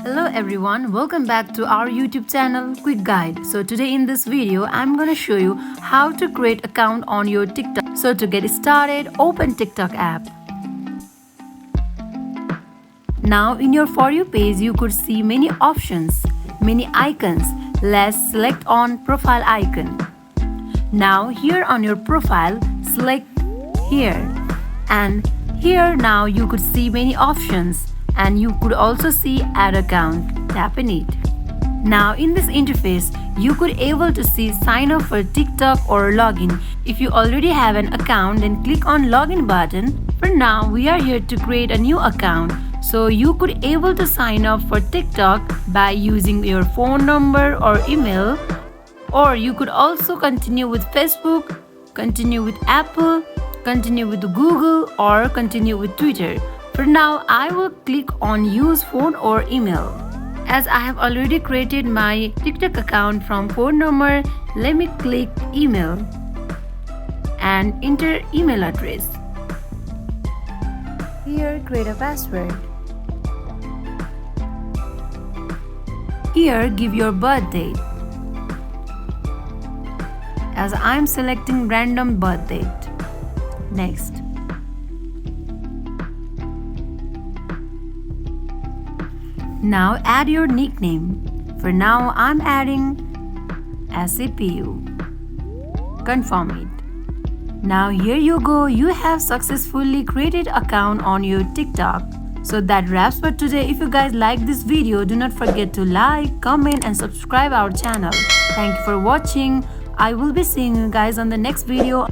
Hello everyone, welcome back to our YouTube channel Quick Guide. So today in this video I'm gonna show you how to create account on your TikTok. So to get started, open TikTok app. Now in your For You page you could see many options, many icons. Let's select on profile icon. Now here on your profile, select here. And here now you could see many options. And you could also see add account. Tap in it. Now in this interface you could able to see sign up for TikTok or login. If you already have an account, then click on login button. For now we are here to create a new account, so you could able to sign up for TikTok by using your phone number or email, or you could also continue with Facebook, continue with Apple, continue with Google, or continue with Twitter. For now, I will click on use phone or email. As I have already created my TikTok account from phone number, let me click email and enter email address. Here, create a password. Here, give your birth date. As I am selecting random birth date. Next. Now add your nickname. For now I'm adding SAPU. Confirm it. Now here you go, you have successfully created account on your TikTok. So that wraps for today. If you guys like this video, do not forget to like, comment and subscribe our channel. Thank you for watching. I will be seeing you guys on the next video.